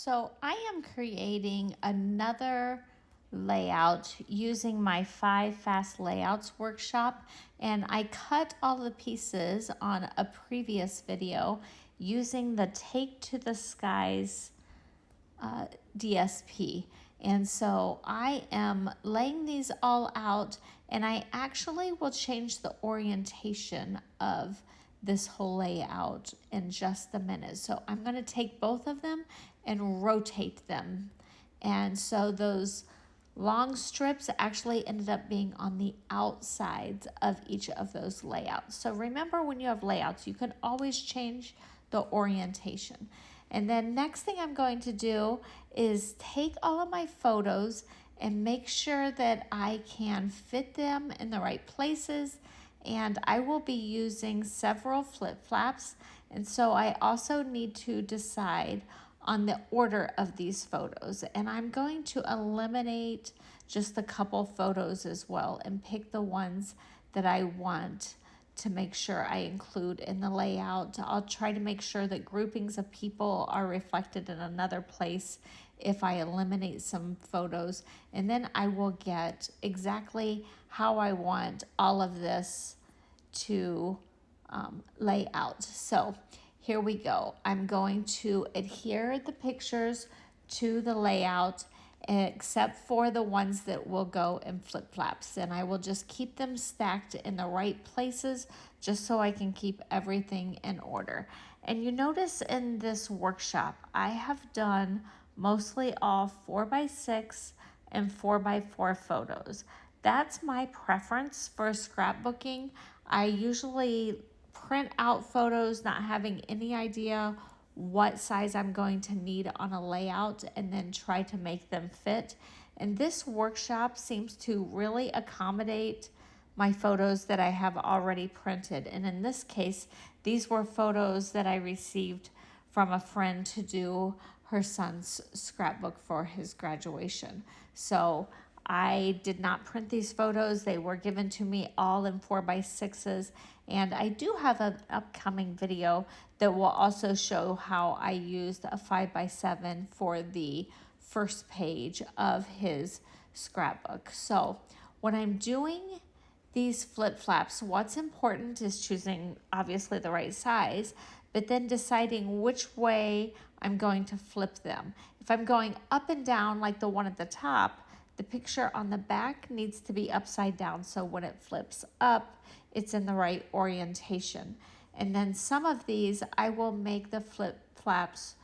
So I am creating another layout using my 5 fast layouts workshop, and I cut all the pieces on a previous video using the Take to the Skies DSP. And so I am laying these all out, and I actually will change the orientation of this whole layout in just a minute. So I'm going to take both of them and rotate them. And so those long strips actually ended up being on the outsides of each of those layouts. So remember, when you have layouts, you can always change the orientation. And then next thing I'm going to do is take all of my photos and make sure that I can fit them in the right places. And I will be using several flip flaps. And so I also need to decide on the order of these photos. And I'm going to eliminate just a couple photos as well and pick the ones that I want to make sure I include in the layout. I'll try to make sure that groupings of people are reflected in another place if I eliminate some photos. And then I will get exactly how I want all of this to lay out. So here we go. I'm going to adhere the pictures to the layout, except for the ones that will go in flip flaps. And I will just keep them stacked in the right places just so I can keep everything in order. And you notice in this workshop, I have done mostly all 4x6 and 4x4 photos. That's my preference for scrapbooking. I usually print out photos not having any idea what size I'm going to need on a layout and then try to make them fit. And this workshop seems to really accommodate my photos that I have already printed. And in this case, these were photos that I received from a friend to do her son's scrapbook for his graduation. So I did not print these photos. They were given to me all in 4x6s. And I do have an upcoming video that will also show how I used a 5x7 for the first page of his scrapbook. So when I'm doing these flip flaps, what's important is choosing obviously the right size, but then deciding which way I'm going to flip them. If I'm going up and down like the one at the top, the picture on the back needs to be upside down, so when it flips up, it's in the right orientation. And then some of these, I will make the flip flaps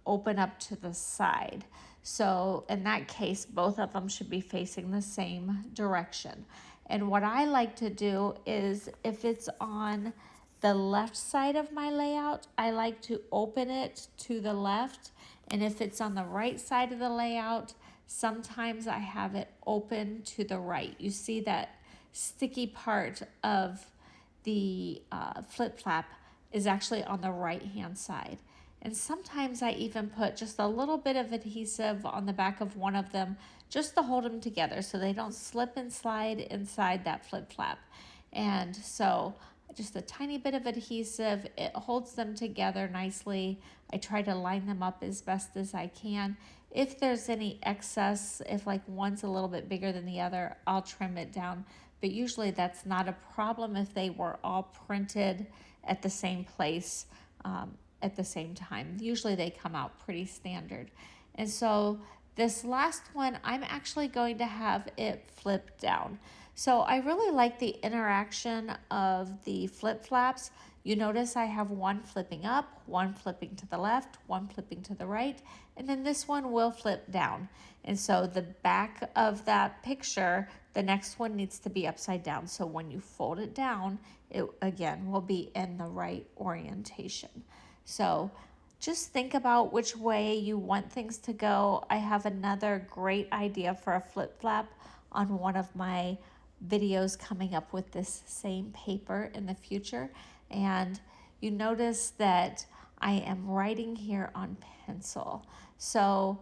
open up to the side. So in that case, both of them should be facing the same direction. And what I like to do is, if it's on the left side of my layout, I like to open it to the left. And if it's on the right side of the layout, sometimes I have it open to the right. You see that sticky part of the flip flap is actually on the right hand side. And sometimes I even put just a little bit of adhesive on the back of one of them just to hold them together so they don't slip and slide inside that flip flap. And so just a tiny bit of adhesive, it holds them together nicely. I try to line them up as best as I can. If there's any excess, if like one's a little bit bigger than the other, I'll trim it down. But usually that's not a problem if they were all printed at the same place at the same time. Usually they come out pretty standard. And so this last one, I'm actually going to have it flip down. So I really like the interaction of the flip flaps. You notice I have one flipping up, one flipping to the left, one flipping to the right, and then this one will flip down. And so the back of that picture, the next one needs to be upside down. So when you fold it down, it again will be in the right orientation. So just think about which way you want things to go. I have another great idea for a flip flap on one of my videos coming up with this same paper in the future. And you notice that I am writing here on pencil. So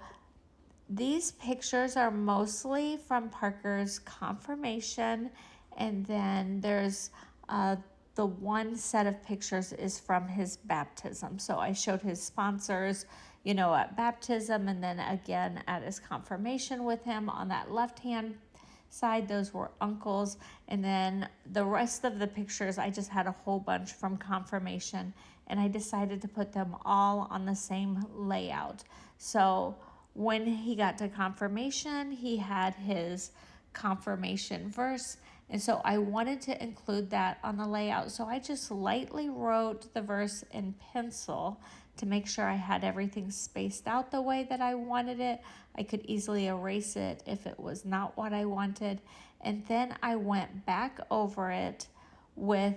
these pictures are mostly from Parker's confirmation, and then there's the one set of pictures is from his baptism. So I showed his sponsors, you know, at baptism and then again at his confirmation with him. On that left hand side, those were uncles. And then the rest of the pictures, I just had a whole bunch from confirmation, and I decided to put them all on the same layout. So when he got to confirmation, he had his confirmation verse. And so I wanted to include that on the layout. So I just lightly wrote the verse in pencil to make sure I had everything spaced out the way that I wanted it. I could easily erase it if it was not what I wanted. And then I went back over it with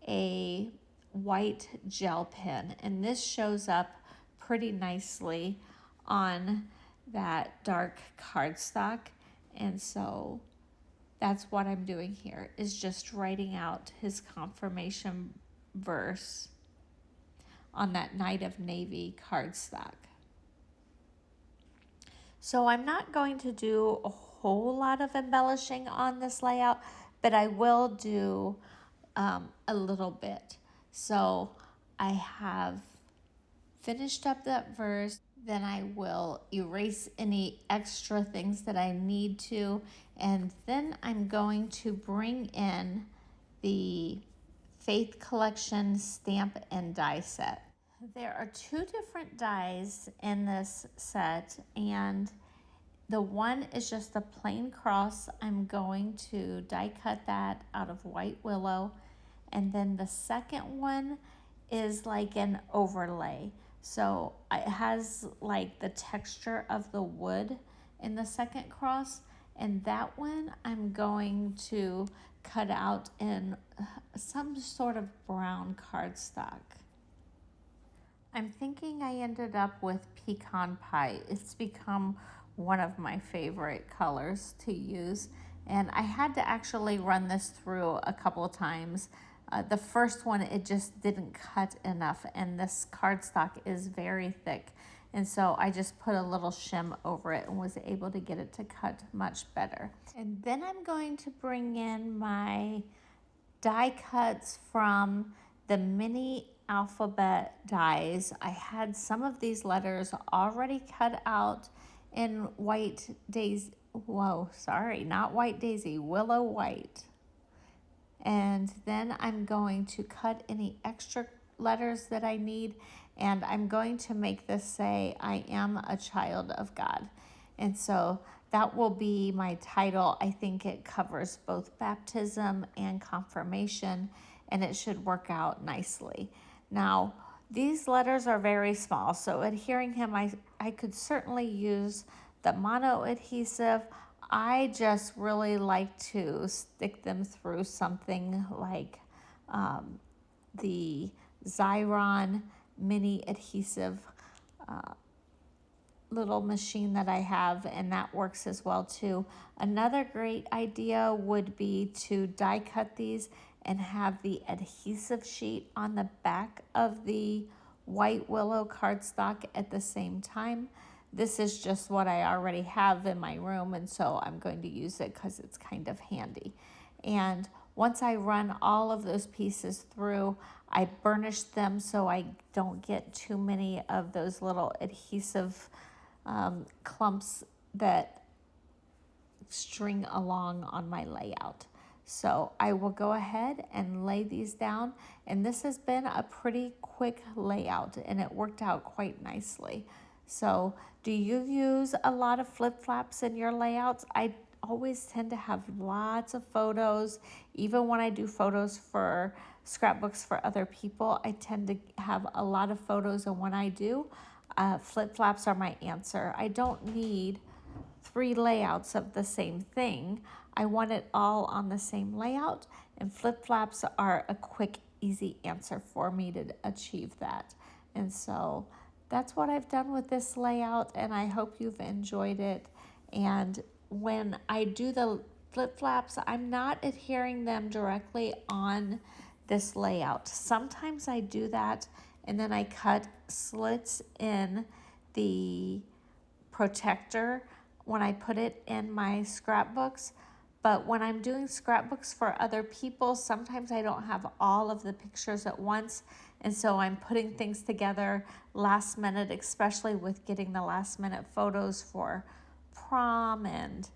a white gel pen. And this shows up pretty nicely on that dark cardstock. And so that's what I'm doing here, is just writing out his confirmation verse on that Night of Navy cardstock. So I'm not going to do a whole lot of embellishing on this layout, but I will do a little bit. So I have finished up that verse. Then I will erase any extra things that I need to. And then I'm going to bring in the Faith Collection stamp and die set. There are 2 different dies in this set, and the one is just a plain cross. I'm going to die cut that out of white willow. And then the second one is like an overlay. So it has like the texture of the wood in the second cross. And that one I'm going to cut out in some sort of brown cardstock. I'm thinking I ended up with Pecan Pie. It's become one of my favorite colors to use. And I had to actually run this through a couple of times. The first one, it just didn't cut enough, and this cardstock is very thick. And so I just put a little shim over it and was able to get it to cut much better. And then I'm going to bring in my die cuts from the mini alphabet dies. I had some of these letters already cut out in white daisy. Whoa, sorry, not white daisy, willow white. And then I'm going to cut any extra letters that I need, and I'm going to make this say, I am a child of God. And so that will be my title. I think it covers both baptism and confirmation, and it should work out nicely. Now, these letters are very small, so adhering him, I could certainly use the mono adhesive. I just really like to stick them through something like the Xyron mini adhesive little machine that I have, and that works as well too. Another great idea would be to die cut these and have the adhesive sheet on the back of the white willow cardstock at the same time. This is just what I already have in my room, and so I'm going to use it because it's kind of handy. And once I run all of those pieces through, I burnish them so I don't get too many of those little adhesive clumps that string along on my layout. So I will go ahead and lay these down, and this has been a pretty quick layout, and it worked out quite nicely. So do you use a lot of flip-flaps in your layouts? I always tend to have lots of photos. Even when I do photos for scrapbooks for other people, I tend to have a lot of photos, and when I do, flip-flaps are my answer. I don't need 3 layouts of the same thing. I want it all on the same layout, and flip-flaps are a quick, easy answer for me to achieve that. And so that's what I've done with this layout, and I hope you've enjoyed it. And when I do the flip-flaps, I'm not adhering them directly on this layout. Sometimes I do that, and then I cut slits in the protector when I put it in my scrapbooks. But when I'm doing scrapbooks for other people, sometimes I don't have all of the pictures at once. And so I'm putting things together last minute, especially with getting the last minute photos for prom and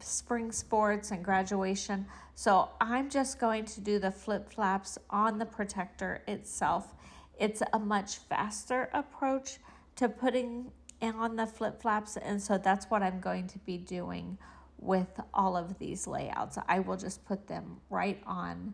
spring sports and graduation. So I'm just going to do the flip flaps on the protector itself. It's a much faster approach to putting on the flip flaps, and so that's what I'm going to be doing with all of these layouts. I will just put them right on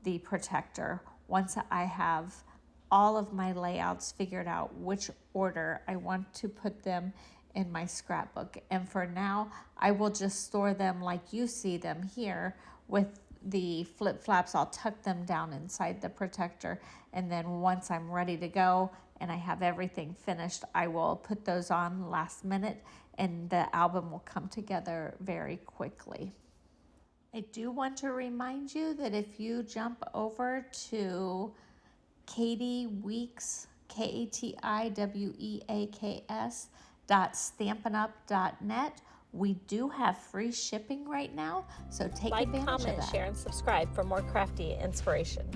the protector once I have all of my layouts figured out which order I want to put them in my scrapbook. And for now, I will just store them like you see them here with the flip flaps. I'll tuck them down inside the protector, and then once I'm ready to go and I have everything finished, I will put those on last minute, and the album will come together very quickly. I do want to remind you that if you jump over to Kati Weeks, KatiWeaks.stampinup.net, we do have free shipping right now, so take advantage of that. Like, comment, share, and subscribe for more crafty inspiration.